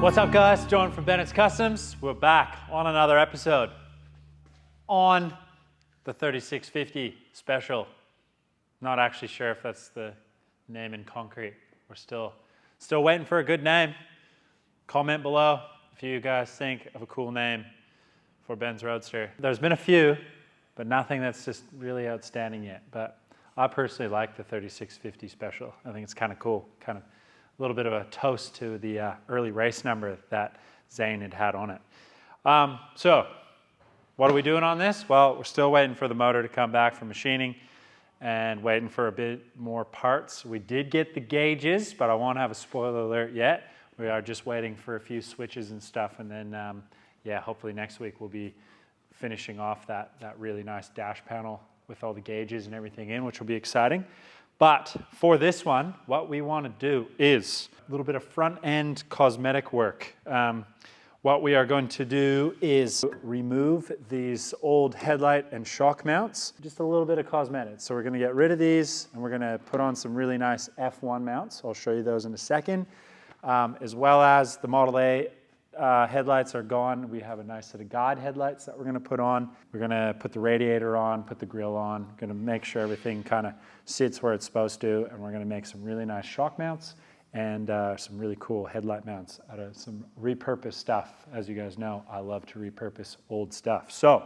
What's up, guys? John from Bennett's Customs. We're back on another episode on the 3650 special. Not actually sure if that's the name in concrete. We're still waiting for a good name. Comment below if you guys think of a cool name for Ben's Roadster. There's been a few, but nothing that's just really outstanding yet. But I personally like the 3650 special. I think it's kind of cool, kind of a little bit of a toast to the early race number that Zane had on it. So what are we doing on this? Well, we're still waiting for the motor to come back from machining and waiting for a bit more parts. We did get the gauges, but I won't have a spoiler alert yet. We are just waiting for a few switches and stuff, and then yeah, hopefully next week we'll be finishing off that really nice dash panel with all the gauges and everything in, which will be exciting. But for this one, what we want to do is a little bit of front end cosmetic work. What we are going to do is remove these old headlight and shock mounts, just a little bit of cosmetics. So we're going to get rid of these and we're going to put on some really nice F1 mounts. I'll show you those in a second. As well as the Model A headlights are gone. We have a nice set of guide headlights that we're going to put on. We're going to put the radiator on, put the grille on. Going to make sure everything kind of sits where it's supposed to, and we're going to make some really nice shock mounts and some really cool headlight mounts out of some repurposed stuff. As you guys know, I love to repurpose old stuff. So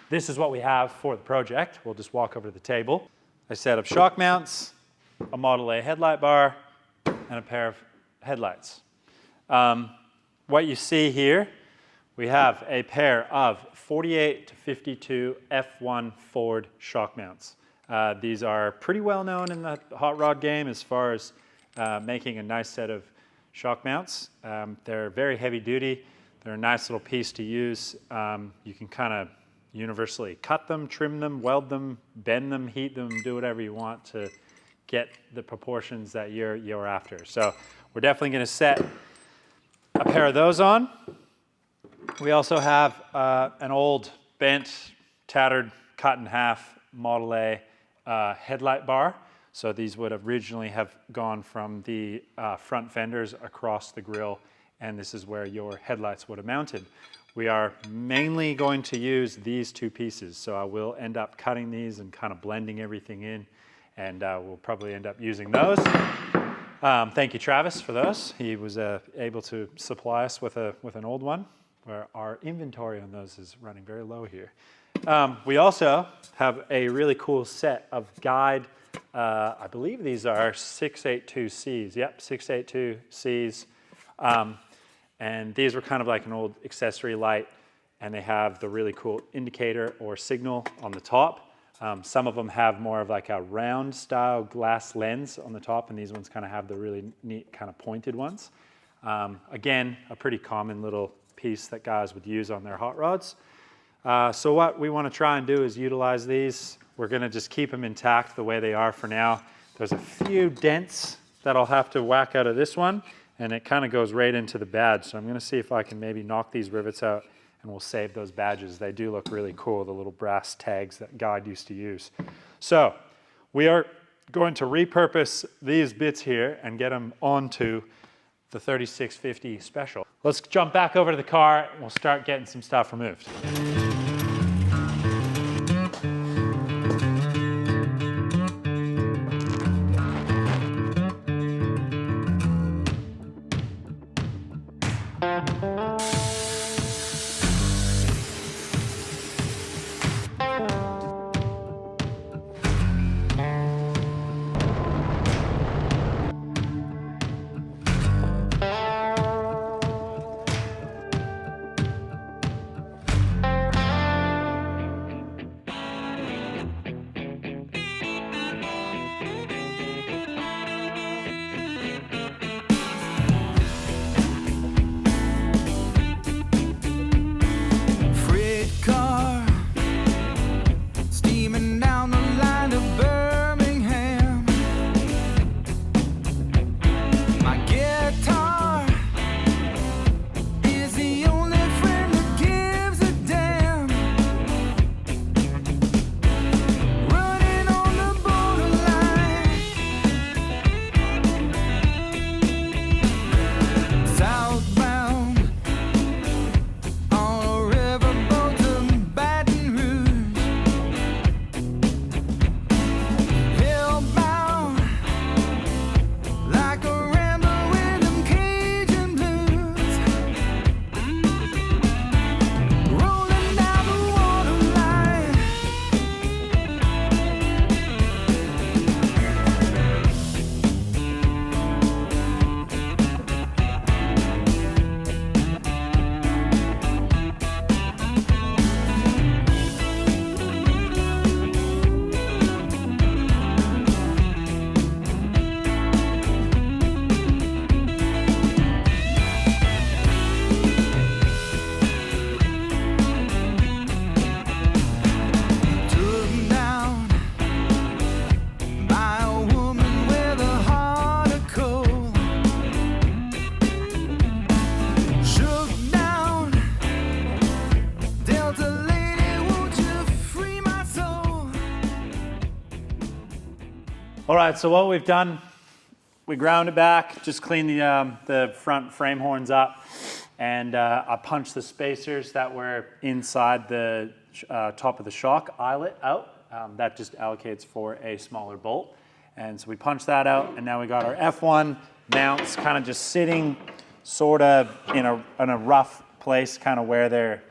this is what we have for the project. We'll just walk over to the table. A set of shock mounts, a Model A headlight bar, and a pair of headlights. What you see here, we have a pair of 48 to 52 F1 Ford shock mounts. These are pretty well known in the hot rod game as far as making a nice set of shock mounts. They're very heavy duty. They're a nice little piece to use. You can kind of universally cut them, trim them, weld them, bend them, heat them, do whatever you want to get the proportions that you're after. So we're definitely going to set a pair of those on. We also have an old, bent, tattered, cut in half Model A headlight bar. So these would originally have gone from the front fenders across the grille, and this is where your headlights would have mounted. We are mainly going to use these two pieces, so I will end up cutting these and kind of blending everything in, and we'll probably end up using those. Thank you, Travis, for those. He was able to supply us with an old one, where our inventory on those is running very low here. We also have a really cool set of guide, I believe these are 682Cs. Yep, 682Cs. And these were kind of like an old accessory light, and they have the really cool indicator or signal on the top. Some of them have more of like a round style glass lens on the top, and these ones kind of have the really neat kind of pointed ones. Again, a pretty common little piece that guys would use on their hot rods. So what we want to try and do is utilize these. We're going to just keep them intact the way they are for now. There's a few dents that I'll have to whack out of this one, and it kind of goes right into the badge. So I'm going to see if I can maybe knock these rivets out, and we'll save those badges. They do look really cool, the little brass tags that God used to use. So we are going to repurpose these bits here and get them onto the 3650 special. Let's jump back over to the car and we'll start getting some stuff removed. All right, so what we've done, we ground it back, just clean the front frame horns up, and I punched the spacers that were inside the top of the shock eyelet out. That just allocates for a smaller bolt. And so we punched that out, and now we got our F1 mounts kind of just sitting sort of in a rough place, kind of where they're,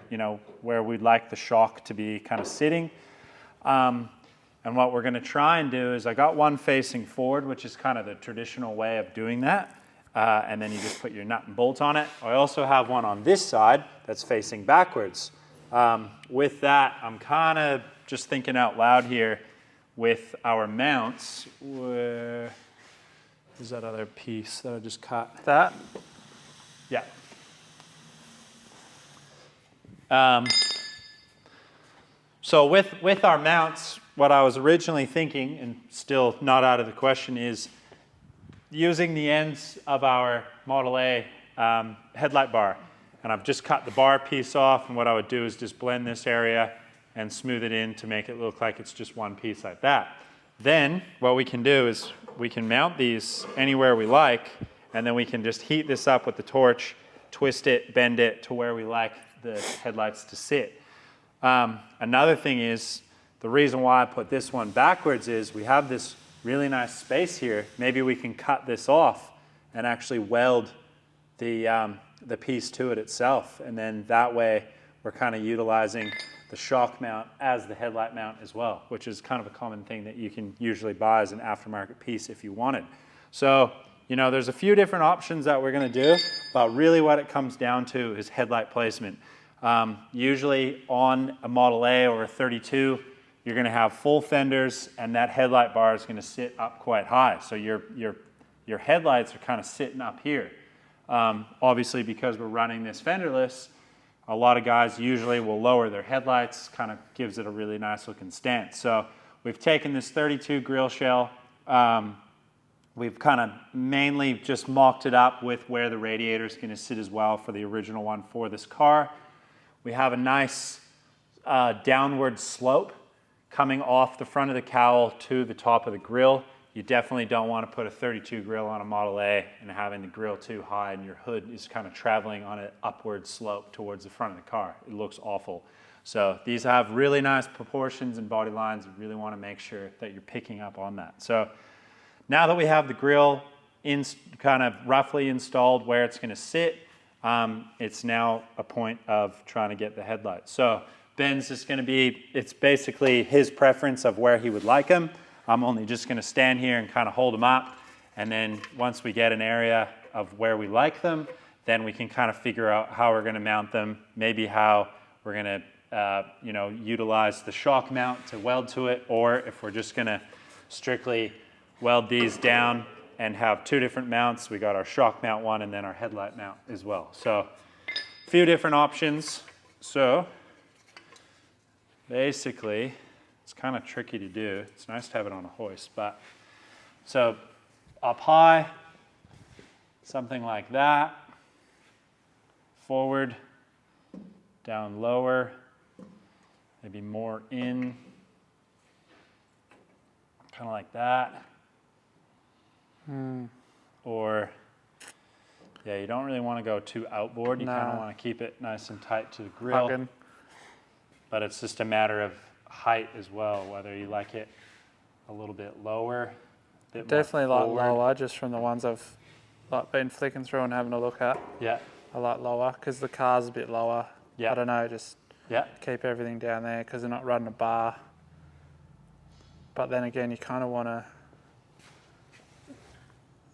where we'd like the shock to be kind of sitting. And what we're going to try and do is I got one facing forward, which is kind of the traditional way of doing that. And then you just put your nut and bolt on it. I also have one on this side that's facing backwards. With that, I'm kind of just thinking out loud here with our mounts. Where is that other piece that I just cut? That? Yeah. So with our mounts, what I was originally thinking, and still not out of the question, is using the ends of our Model A headlight bar. And I've just cut the bar piece off, and what I would do is just blend this area and smooth it in to make it look like it's just one piece like that. Then what we can do is we can mount these anywhere we like, and then we can just heat this up with the torch, twist it, bend it to where we like the headlights to sit. Another thing is, the reason why I put this one backwards is we have this really nice space here. Maybe we can cut this off and actually weld the piece to it itself. And then that way we're kind of utilizing the shock mount as the headlight mount as well, which is kind of a common thing that you can usually buy as an aftermarket piece if you wanted. So, there's a few different options that we're going to do, but really what it comes down to is headlight placement. Usually on a Model A or a 32, you're going to have full fenders, and that headlight bar is going to sit up quite high. So your headlights are kind of sitting up here. Obviously, because we're running this fenderless, a lot of guys usually will lower their headlights, kind of gives it a really nice looking stance. So we've taken this 32 grill shell, we've kind of mainly just mocked it up with where the radiator is going to sit as well for the original one for this car. We have a nice downward slope coming off the front of the cowl to the top of the grill. You definitely don't want to put a 32 grill on a Model A and having the grill too high and your hood is kind of traveling on an upward slope towards the front of the car. It looks awful. So these have really nice proportions and body lines. You really want to make sure that you're picking up on that. So now that we have the grill kind of roughly installed where it's going to sit, it's now a point of trying to get the headlights. So Ben's just going to be, it's basically his preference of where he would like them. I'm only just going to stand here and kind of hold them up. And then once we get an area of where we like them, then we can kind of figure out how we're going to mount them, maybe how we're going to utilize the shock mount to weld to it, or if we're just going to strictly weld these down and have two different mounts. We got our shock mount one and then our headlight mount as well. So a few different options. So basically, it's kind of tricky to do. It's nice to have it on a hoist, but so up high, something like that. Forward, down lower, maybe more in, kind of like that. Or, yeah, you don't really want to go too outboard. You kind of want to keep it nice and tight to the grill. Hugging. But it's just a matter of height as well, whether you like it a little bit lower, a bit Definitely more like forward. lower, just from the ones I've been flicking through and having a look at. Yeah. I like lower because the car's a bit lower. Yeah. I don't know, just Yeah. keep everything down there because they're not running a bar. But then again, you kind of want to,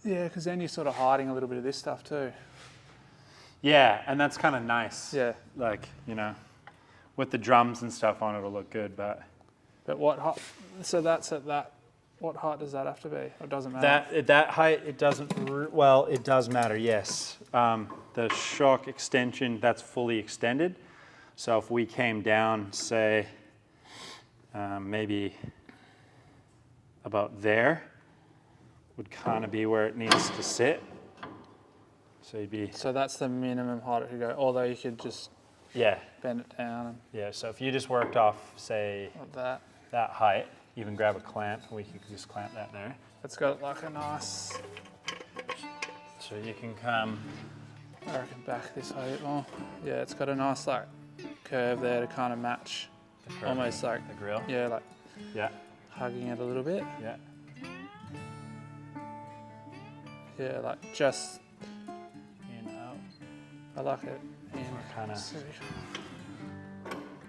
because then you're sort of hiding a little bit of this stuff too. Yeah, and that's kind of nice. Yeah. Like, with the drums and stuff on, it'll look good, but what height? So that's at that. What height does that have to be? Or it doesn't matter? that height, it doesn't, well, it does matter, yes. The shock extension, that's fully extended. So if we came down, say, maybe about there, would kind of be where it needs to sit. So you'd be... So that's the minimum height it could go, although you could just Yeah. bend it down. Yeah, so if you just worked off, say, Like that. that height, even grab a clamp and we can just clamp that there. It's got like a nice, So you can come, I reckon, back this way a bit more. Yeah, it's got a nice like curve there to kind of match, almost like the grill. yeah, like Yeah, hugging it a little bit. yeah. Yeah, like just, In, out. I like it. In. Kind of. So-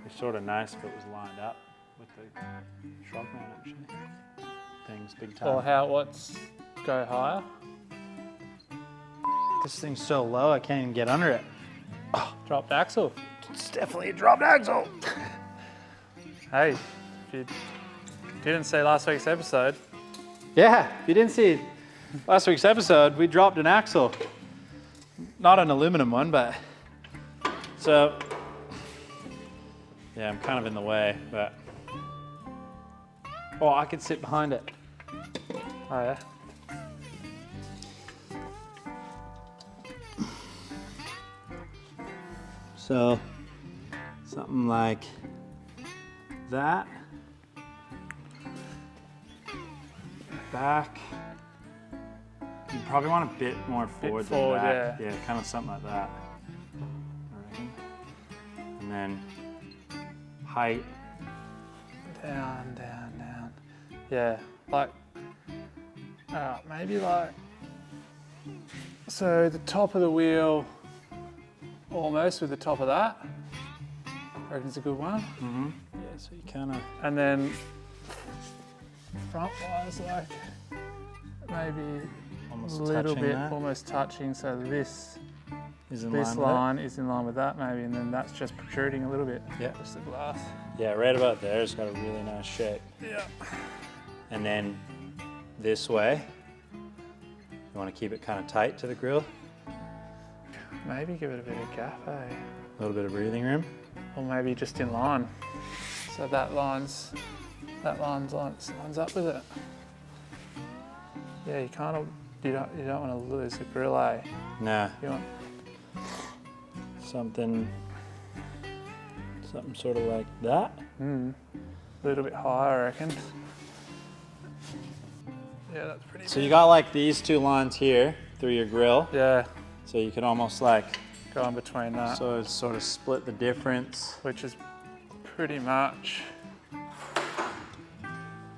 It's sort of nice if it was lined up with the shrug mount actually. Things big time. Or what's go higher? This thing's so low I can't even get under it. Dropped axle. It's definitely a dropped axle. Hey, if you didn't see last week's episode, Yeah, if you didn't see last week's episode, we dropped an axle. Not an aluminum one, but so yeah, I'm kind of in the way, but oh, I could sit behind it. oh yeah, So something like that. Back. You probably want a bit more forward forward, than back. yeah. Yeah, kind of something like that. I reckon. And then height. down, down, down. Yeah, like, maybe like, so the top of the wheel, almost with the top of that. I reckon it's a good one. Mm-hmm. Yeah, so you kind of. And then front wise, like maybe Almost a little touching bit, that. almost touching. So this Is in this line with line is in line with that maybe, and then that's just protruding a little bit. Yeah. Just the glass. it. Yeah, right about there. It's got a really nice shape. Yeah. And then this way, you want to keep it kind of tight to the grill. Maybe give it a bit of gap, eh? A little bit of breathing room. Or maybe just in line. So that lines up with it. Yeah, you don't want to lose the grill, eh? Nah, You want something sort of like that. a little bit higher, I reckon. Yeah, that's pretty. So you got like these two lines here through your grill. Yeah, So you can almost like, go in between that, so it's sort of split the difference. which is pretty much.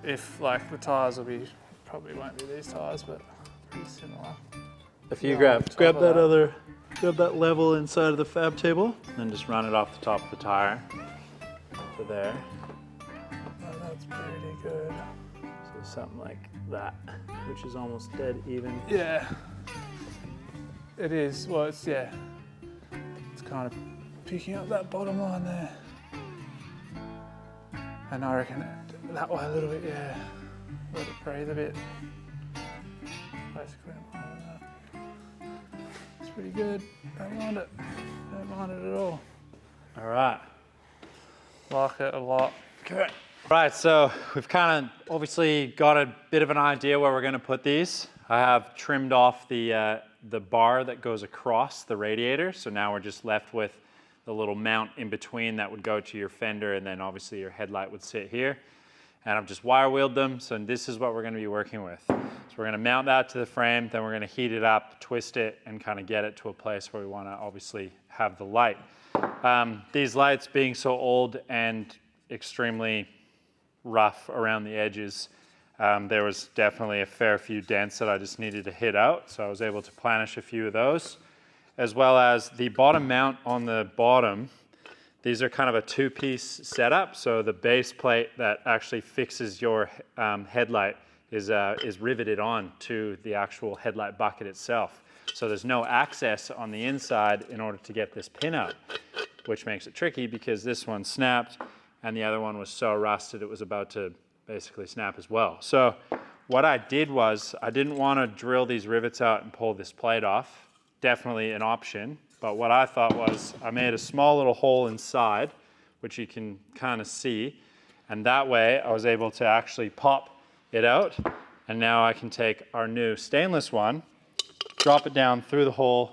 If like the tires will be, probably won't be these tires, but pretty similar. If you Yeah, grab top grab of that that. other, grab that level inside of the fab table, and just run it off the top of the tire to there. Oh, that's pretty good. So something like that, which is almost dead even. Yeah, it is. Well, it's yeah. It's kind of picking up that bottom line there, and I reckon that way a little bit. Yeah, let it breathe a bit. Basically, I'm fine with that. It's pretty good. Don't mind it. Don't mind it at all. All right. Like it a lot. Okay. Right, so we've kind of obviously got a bit of an idea where we're going to put these. I have trimmed off the bar that goes across the radiator, so now we're just left with the little mount in between that would go to your fender, and then obviously your headlight would sit here. And I've just wire wheeled them, so this is what we're going to be working with. So we're going to mount that to the frame, then we're going to heat it up, twist it, and kind of get it to a place where we want to obviously have the light. These lights being so old and extremely rough around the edges, there was definitely a fair few dents that I just needed to hit out, so I was able to planish a few of those, as well as the bottom mount on the bottom. These are kind of a two-piece setup, so the base plate that actually fixes your headlight is riveted on to the actual headlight bucket itself. So there's no access on the inside in order to get this pin out, which makes it tricky because this one snapped and the other one was so rusted it was about to basically snap as well. So what I did was I didn't want to drill these rivets out and pull this plate off. Definitely an option. But what I thought was I made a small little hole inside, which you can kind of see. And that way I was able to actually pop it out. And now I can take our new stainless one, drop it down through the hole.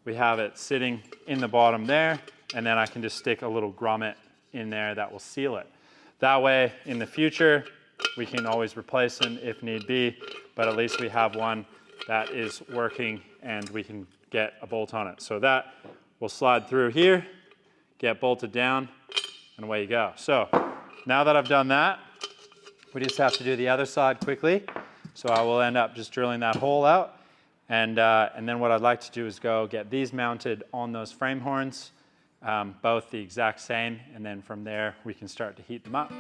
We have it sitting in the bottom there. And then I can just stick a little grommet in there that will seal it. That way in the future, We can always replace them if need be, but at least we have one that is working and we can get a bolt on it. So that will slide through here, get bolted down, and away you go. So now that I've done that, we just have to do the other side quickly. So I will end up just drilling that hole out. And then what I'd like to do is go get these mounted on those frame horns, both the exact same, and then from there we can start to heat them up.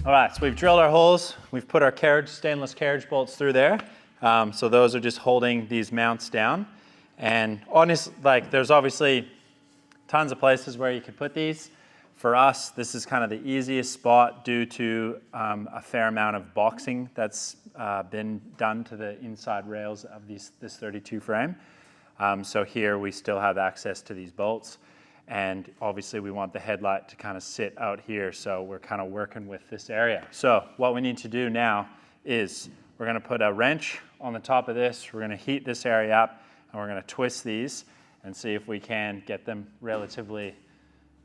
All right, so we've drilled our holes. We've put our stainless carriage bolts through there. So those are just holding these mounts down. And honestly, like, there's obviously tons of places where you could put these. For us, this is kind of the easiest spot due to a fair amount of boxing that's been done to the inside rails of this 32 frame. So here we still have access to these bolts. And obviously we want the headlight to kind of sit out here, so we're kind of working with this area. So what we need to do now is we're going to put a wrench on the top of this, we're going to heat this area up, and we're going to twist these and see if we can get them relatively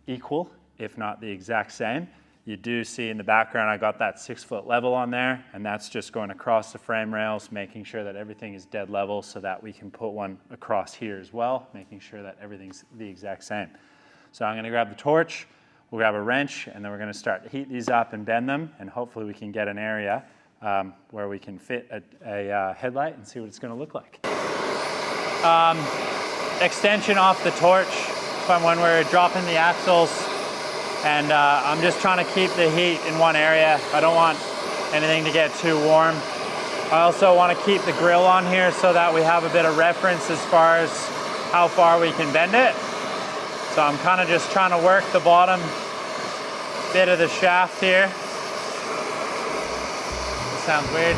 equal, if not the exact same. You do see in the background I got that 6-foot level on there, and that's just going across the frame rails, making sure that everything is dead level so that we can put one across here as well, making sure that everything's the exact same. So I'm going to grab the torch, we'll grab a wrench, and then we're going to start to heat these up and bend them, and hopefully we can get an area where we can fit a headlight and see what it's going to look like. Extension off the torch from when we're dropping the axles, and I'm just trying to keep the heat in one area. I don't want anything to get too warm. I also want to keep the grill on here so that we have a bit of reference as far as how far we can bend it. So I'm kind of just trying to work the bottom bit of the shaft here. This sounds weird.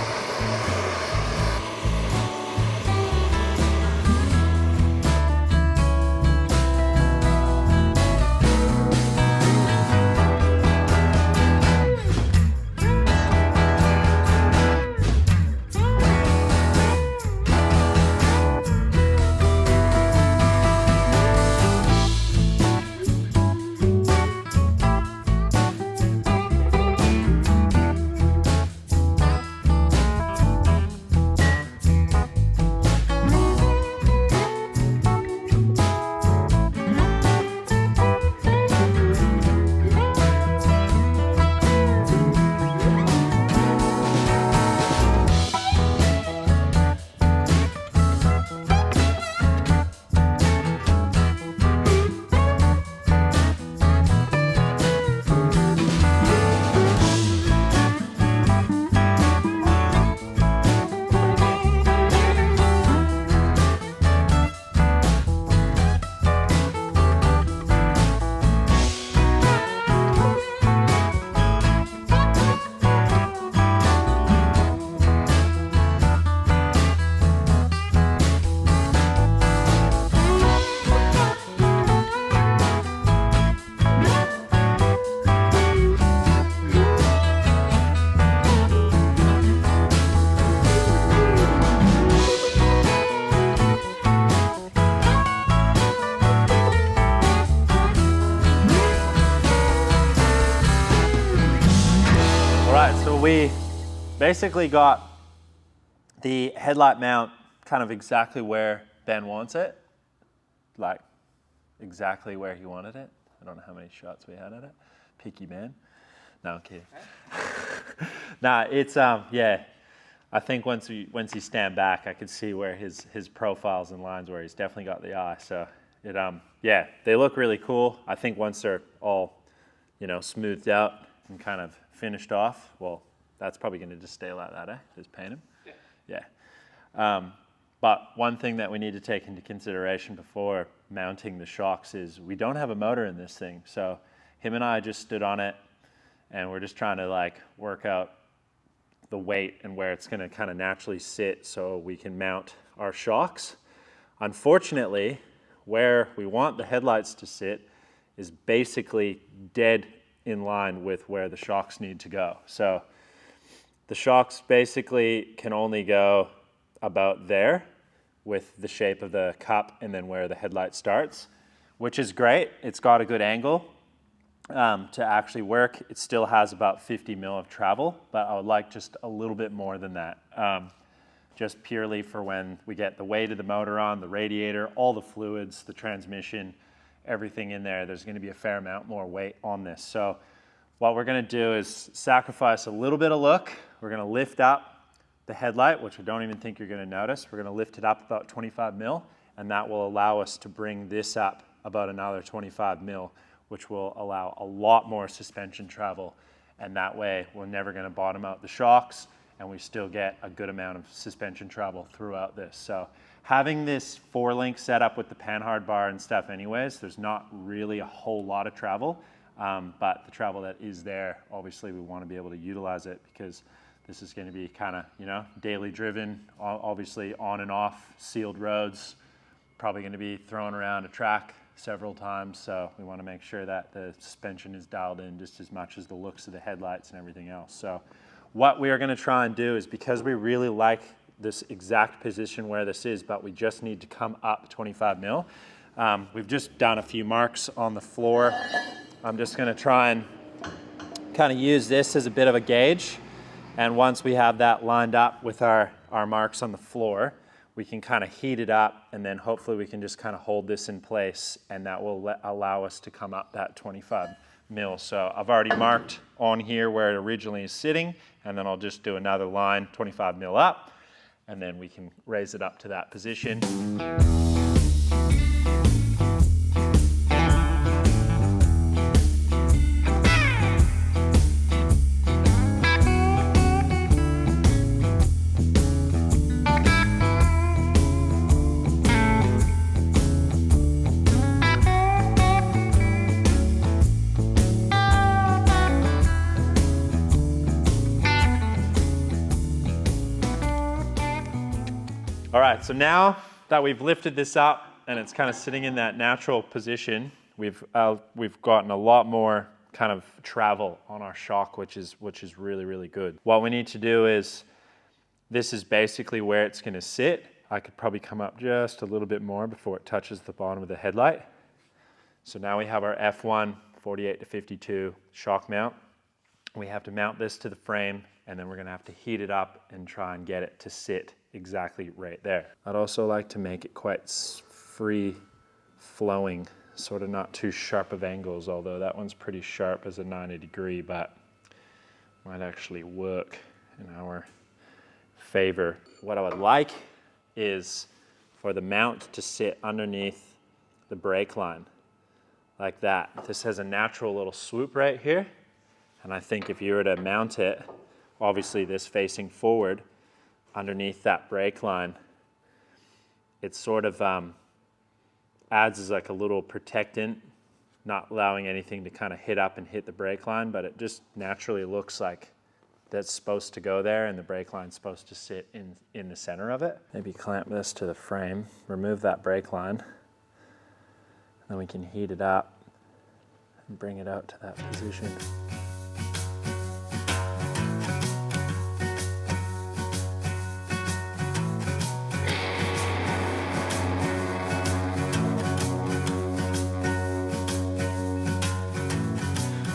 We basically got the headlight mount kind of exactly where Ben wants it, like exactly where he wanted it. I don't know how many shots we had at it. Picky man. No, I'm kidding. Nah, it's yeah. I think once he stand back, I could see where his profiles and lines where he's definitely got the eye. So it yeah, they look really cool. I think once they're all, you know, smoothed out and kind of finished off, well, that's probably going to just stay like that, eh? Just paint them. Yeah. But one thing that we need to take into consideration before mounting the shocks is we don't have a motor in this thing. So him and I just stood on it, and we're just trying to like work out the weight and where it's going to kind of naturally sit so we can mount our shocks. Unfortunately, where we want the headlights to sit is basically dead in line with where the shocks need to go. So the shocks basically can only go about there with the shape of the cup and then where the headlight starts, which is great. It's got a good angle to actually work. It still has about 50 mil of travel, but I would like just a little bit more than that. Just purely for when we get the weight of the motor on, the radiator, all the fluids, the transmission, everything in there, there's gonna be a fair amount more weight on this. So what we're gonna do is sacrifice a little bit of look. We're gonna lift up the headlight, which I don't even think you're gonna notice. We're gonna lift it up about 25 mil, and that will allow us to bring this up about another 25 mil, which will allow a lot more suspension travel. And that way, we're never gonna bottom out the shocks, and we still get a good amount of suspension travel throughout this. So having this 4-link setup with the panhard bar and stuff anyways, there's not really a whole lot of travel, but the travel that is there, obviously we wanna be able to utilize it because this is gonna be kinda, you know, daily driven, obviously on and off, sealed roads, probably gonna be thrown around a track several times, so we wanna make sure that the suspension is dialed in just as much as the looks of the headlights and everything else. So what we are gonna try and do is, because we really like this exact position where this is, but we just need to come up 25 mil, we've just done a few marks on the floor. I'm just gonna try and kind of use this as a bit of a gauge. And once we have that lined up with our marks on the floor, we can kind of heat it up, and then hopefully we can just kind of hold this in place, and that will allow us to come up that 25 mil. So I've already marked on here where it originally is sitting, and then I'll just do another line 25 mil up, and then we can raise it up to that position. All right, so now that we've lifted this up and it's kind of sitting in that natural position, we've gotten a lot more kind of travel on our shock, which is really, really good. What we need to do is, this is basically where it's gonna sit. I could probably come up just a little bit more before it touches the bottom of the headlight. So now we have our F1 48 to 52 shock mount. We have to mount this to the frame, and then we're gonna have to heat it up and try and get it to sit exactly right there. I'd also like to make it quite free flowing, sort of not too sharp of angles, although that one's pretty sharp as a 90 degree, but might actually work in our favor. What I would like is for the mount to sit underneath the brake line like that. This has a natural little swoop right here, and I think if you were to mount it, obviously this facing forward, underneath that brake line, it sort of adds as like a little protectant, not allowing anything to kind of hit up and hit the brake line, but it just naturally looks like that's supposed to go there and the brake line's supposed to sit in the center of it. Maybe clamp this to the frame, remove that brake line, then we can heat it up and bring it out to that position.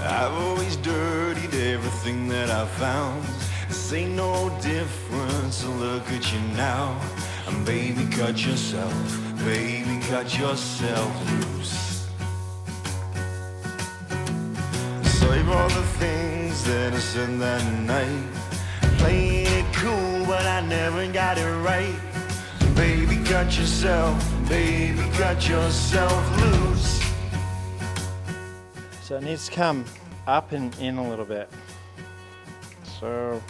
I've always dirtied everything that I found. This ain't no difference, so look at you now. And baby, cut yourself loose. Save all the things that I said that night. Playing it cool, but I never got it right. Baby, cut yourself loose. So it needs to come up and in a little bit. So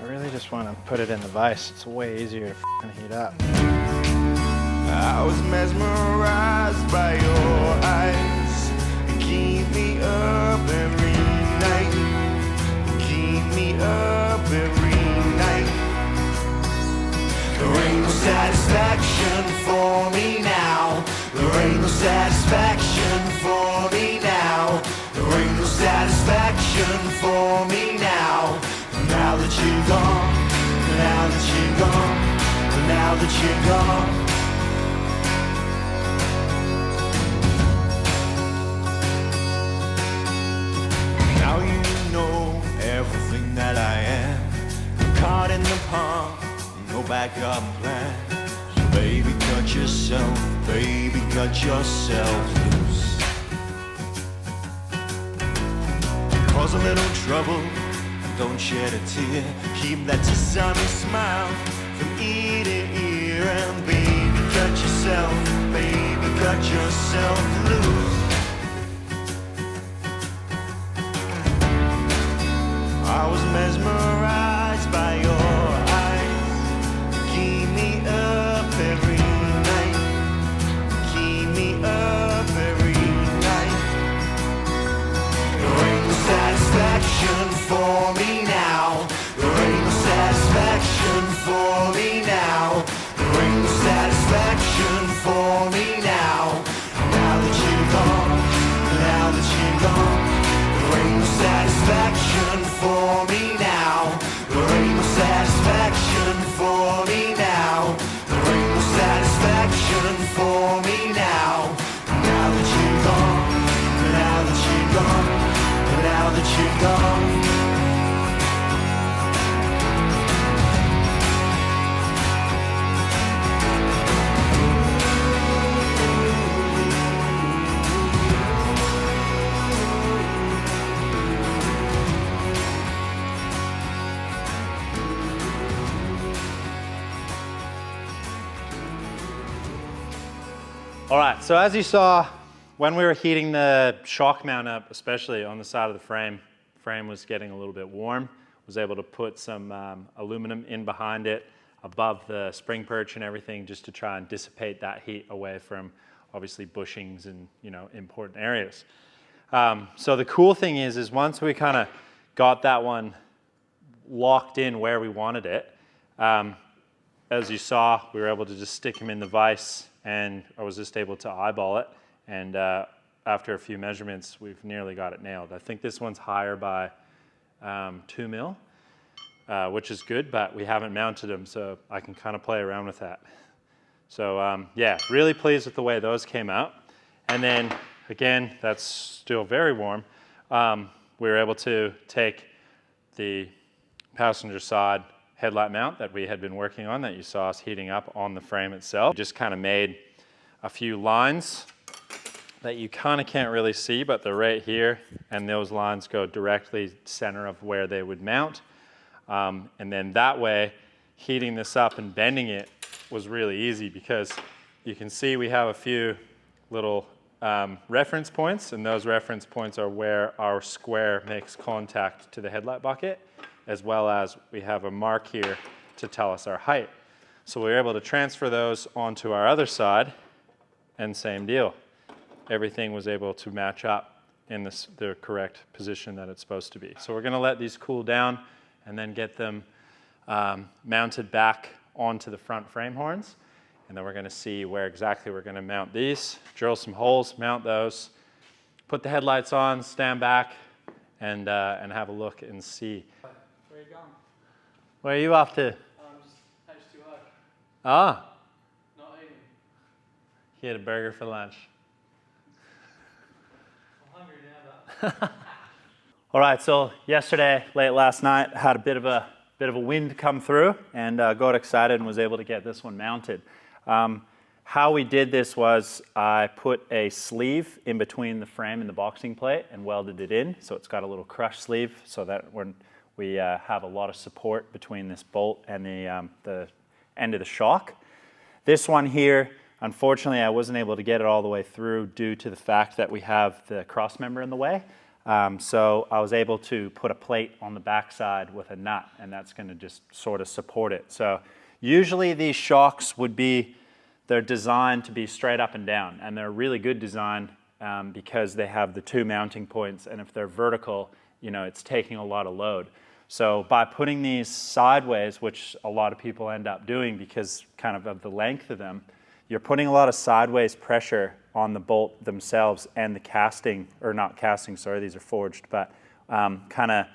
I really just want to put it in the vise. It's way easier to heat up. I was mesmerized by your eyes. You keep me up every night. You keep me up. satisfaction for me now. Now that you're gone, now that you're gone, now that you're gone. Now you know everything that I am. Caught in the palm, no backup plan. So baby, cut yourself loose. Cause a little trouble, don't shed a tear. Keep that sunny smile from ear to ear. And baby, cut yourself loose. I was mesmerized by your eyes. Keep me up every night. Keep me up every night. There ain't no satisfaction for me now. There ain't no satisfaction for me now. There ain't no satisfaction for me now. Now that you're gone, now that you're gone. There ain't no satisfaction for me now. There ain't no satisfaction for me now. There ain't no satisfaction for me now. Now that you're gone, now that you're gone, now that you're gone. All right, so as you saw, when we were heating the shock mount up, especially on the side of the frame was getting a little bit warm. Was able to put some aluminum in behind it, above the spring perch and everything, just to try and dissipate that heat away from obviously bushings and important areas. So the cool thing is once we kind of got that one locked in where we wanted it, as you saw, we were able to just stick him in the vise, and I was just able to eyeball it. And after a few measurements, we've nearly got it nailed. I think this one's higher by 2 mil, which is good, but we haven't mounted them, so I can kind of play around with that. So yeah, really pleased with the way those came out. And then again, that's still very warm. We were able to take the passenger side headlight mount that we had been working on, that you saw us heating up on the frame itself. Just kind of made a few lines that you kind of can't really see, but they're right here, and those lines go directly center of where they would mount. And then that way, heating this up and bending it was really easy, because you can see we have a few little reference points, and those reference points are where our square makes contact to the headlight bucket, as well as we have a mark here to tell us our height. So we were able to transfer those onto our other side, and same deal. Everything was able to match up in the correct position that it's supposed to be. So we're going to let these cool down and then get them mounted back onto the front frame horns. And then we're going to see where exactly we're going to mount these, drill some holes, mount those, put the headlights on, stand back, and have a look and see. Where are you going? Where are you off to? Just H2O. Ah, Not eating. he had a burger for lunch. I'm hungry now, but. All right, so yesterday, late last night, had a bit of a wind come through, and got excited and was able to get this one mounted. How we did this was I put a sleeve in between the frame and the boxing plate and welded it in, so it's got a little crush sleeve, so that when we have a lot of support between this bolt and the end of the shock. This one here, unfortunately, I wasn't able to get it all the way through due to the fact that we have the cross member in the way. So I was able to put a plate on the backside with a nut, and that's going to just sort of support it. So usually these shocks they're designed to be straight up and down, and they're a really good design because they have the two mounting points, and if they're vertical, it's taking a lot of load. So by putting these sideways, which a lot of people end up doing because kind of the length of them, you're putting a lot of sideways pressure on the bolt themselves and the casting, or not casting, sorry, these are forged, but kind of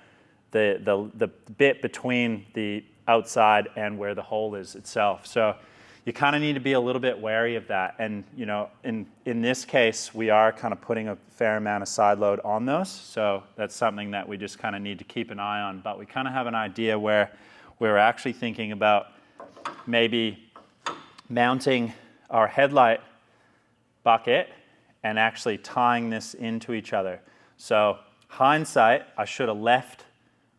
the bit between the outside and where the hole is itself. So you kind of need to be a little bit wary of that. And you know, in this case, we are kind of putting a fair amount of side load on those. So that's something that we just kind of need to keep an eye on. But we kind of have an idea where we're actually thinking about maybe mounting our headlight bucket and actually tying this into each other. So hindsight, I should have left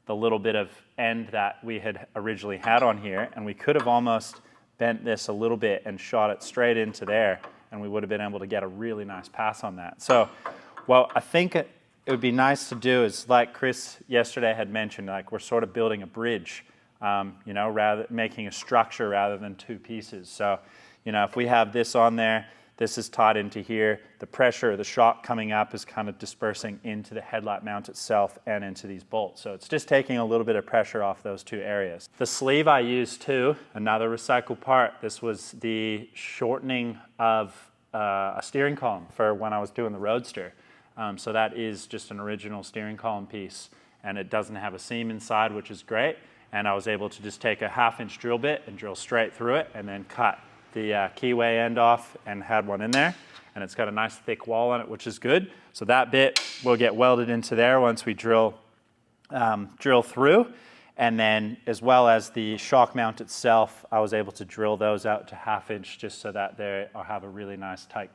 the little bit of end that we had originally had on here, and we could have almost bent this a little bit and shot it straight into there, and we would have been able to get a really nice pass on that. So, well, I think it would be nice to do is, like Chris yesterday had mentioned, like we're sort of building a bridge, you know, rather making a structure rather than two pieces. So, you know, if we have this on there, this is tied into here, the pressure, the shock coming up is kind of dispersing into the headlight mount itself and into these bolts. So it's just taking a little bit of pressure off those two areas. The sleeve I used too, another recycled part. This was the shortening of a steering column for when I was doing the Roadster. So that is just an original steering column piece, and it doesn't have a seam inside, which is great. And I was able to just take a 1/2-inch drill bit and drill straight through it and then cut the keyway end off and had one in there, and it's got a nice thick wall on it, which is good. So that bit will get welded into there once we drill through, and then as well as the shock mount itself, I was able to drill those out to 1/2 inch just so that they have a really nice tight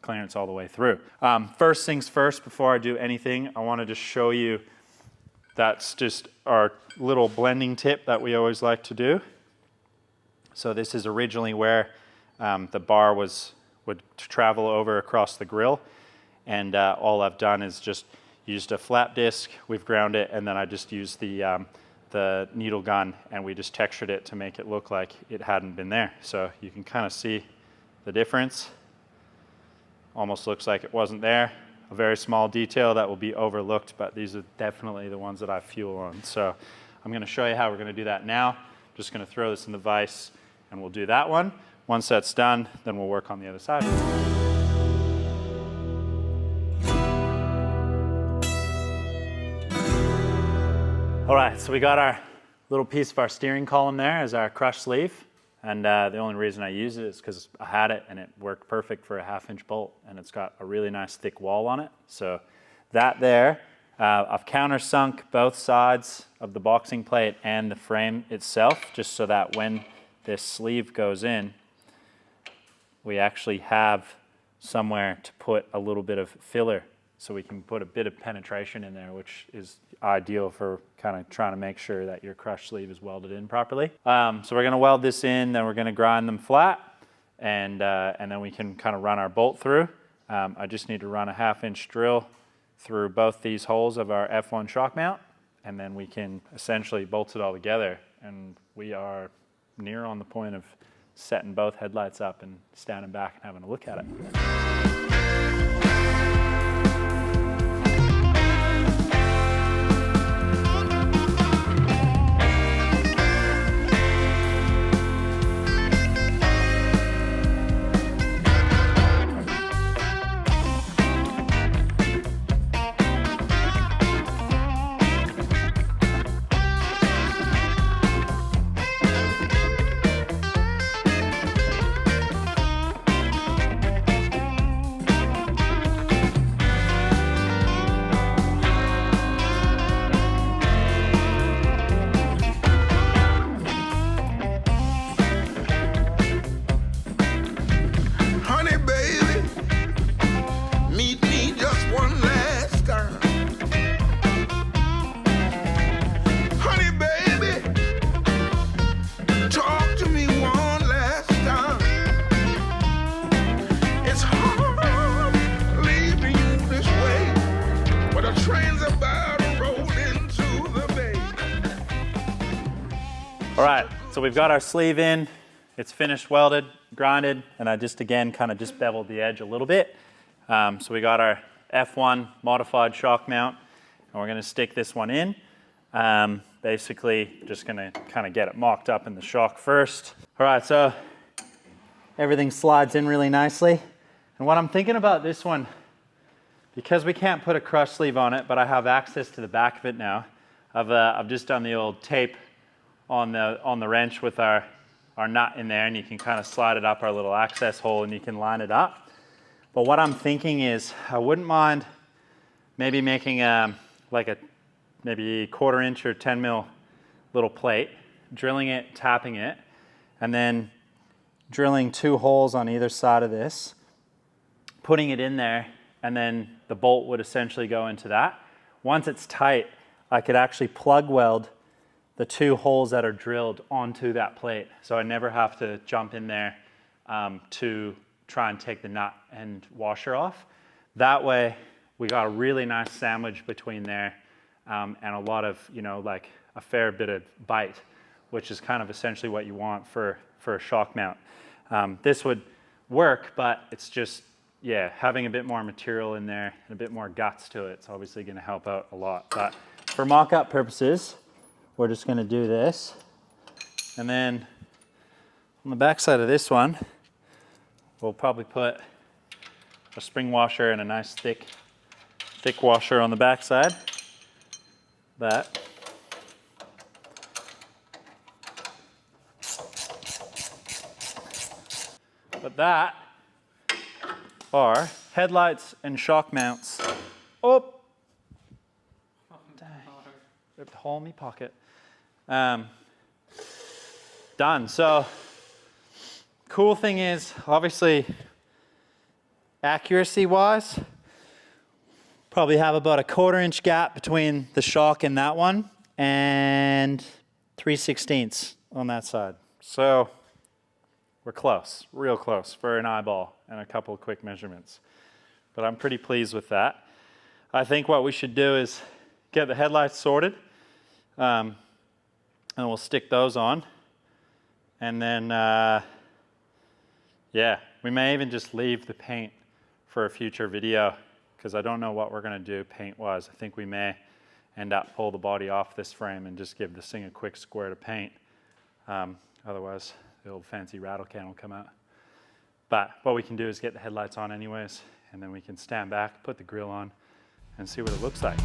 clearance all the way through. First things first, before I do anything, I wanted to show you that's just our little blending tip that we always like to do. So this is originally where the bar would travel over across the grill, and all I've done is just used a flat disc, we've ground it, and then I just used the needle gun, and we just textured it to make it look like it hadn't been there. So you can kind of see the difference. Almost looks like it wasn't there. A very small detail that will be overlooked, but these are definitely the ones that I fuel on. So I'm going to show you how we're going to do that now. Just going to throw this in the vise, and we'll do that one. Once that's done, then we'll work on the other side. All right, so we got our little piece of our steering column there as our crush sleeve. And the only reason I use it is because I had it and it worked perfect for a 1/2-inch bolt, and it's got a really nice thick wall on it. So that there, I've countersunk both sides of the boxing plate and the frame itself, just so that when this sleeve goes in, we actually have somewhere to put a little bit of filler, so we can put a bit of penetration in there, which is ideal for kind of trying to make sure that your crush sleeve is welded in properly. So we're going to weld this in, then we're going to grind them flat, and then we can kind of run our bolt through. I just need to run a 1/2-inch drill through both these holes of our F1 shock mount, and then we can essentially bolt it all together, and we are near on the point of setting both headlights up and standing back and having a look at it. All right, so we've got our sleeve in, it's finished welded, grinded, and I just again kind of just beveled the edge a little bit. So we got our F1 modified shock mount, and we're going to stick this one in. Basically just going to kind of get it mocked up in the shock first. All right, so everything slides in really nicely. And what I'm thinking about this one, because we can't put a crush sleeve on it, but I have access to the back of it now, I've just done the old tape on the wrench with our nut in there, and you can kind of slide it up our little access hole and you can line it up. But what I'm thinking is I wouldn't mind maybe making like a maybe 1/4 inch or 10 mil little plate, drilling it, tapping it, and then drilling 2 holes on either side of this, putting it in there, and then the bolt would essentially go into that. Once it's tight, I could actually plug weld the 2 holes that are drilled onto that plate. So I never have to jump in there to try and take the nut and washer off. That way, we got a really nice sandwich between there and a lot of, you know, like a fair bit of bite, which is kind of essentially what you want for a shock mount. This would work, but it's just, yeah, having a bit more material in there and a bit more guts to it, it's obviously gonna help out a lot. But for mock-up purposes, we're just gonna do this. And then on the back side of this one, we'll probably put a spring washer and a nice thick washer on the back side. But that are headlights and shock mounts. Oh, dang. Ripped a hole in my pocket. Done. So, cool thing is, obviously, accuracy-wise, probably have about a 1/4 inch gap between the shock and that one, and 3/16 on that side. So, we're close, real close for an eyeball and a couple of quick measurements. But I'm pretty pleased with that. I think what we should do is get the headlights sorted, and we'll stick those on. And then, yeah, we may even just leave the paint for a future video, because I don't know what we're gonna do paint-wise. I think we may end up pull the body off this frame and just give this thing a quick squirt of paint. Otherwise, the old fancy rattle can will come out. But what we can do is get the headlights on anyways, and then we can stand back, put the grill on, and see what it looks like.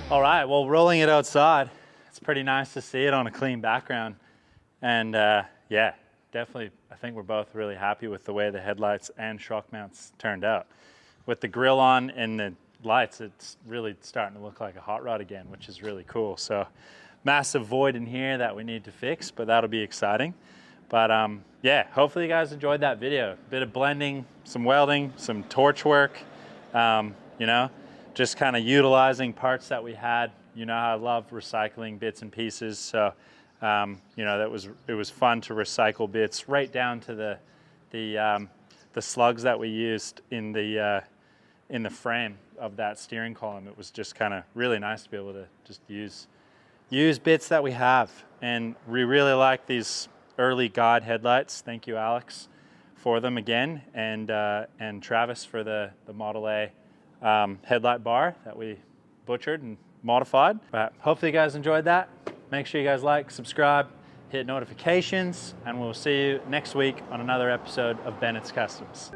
All right, well, rolling it outside, it's pretty nice to see it on a clean background. And yeah, definitely, I think we're both really happy with the way the headlights and shock mounts turned out. With the grill on and the lights, it's really starting to look like a hot rod again, which is really cool. So massive void in here that we need to fix, but that'll be exciting. But yeah, hopefully you guys enjoyed that video. A bit of blending, some welding, some torch work, you know, just kind of utilizing parts that we had. You know how I love recycling bits and pieces. So, you know, it was fun to recycle bits right down to the slugs that we used in the frame of that steering column. It was just kind of really nice to be able to just use bits that we have. And we really like these early God headlights. Thank you, Alex, for them again, and Travis for the Model A headlight bar that we butchered and modified. But hopefully you guys enjoyed that. Make sure you guys like, subscribe, hit notifications, and we'll see you next week on another episode of Bennett's Customs.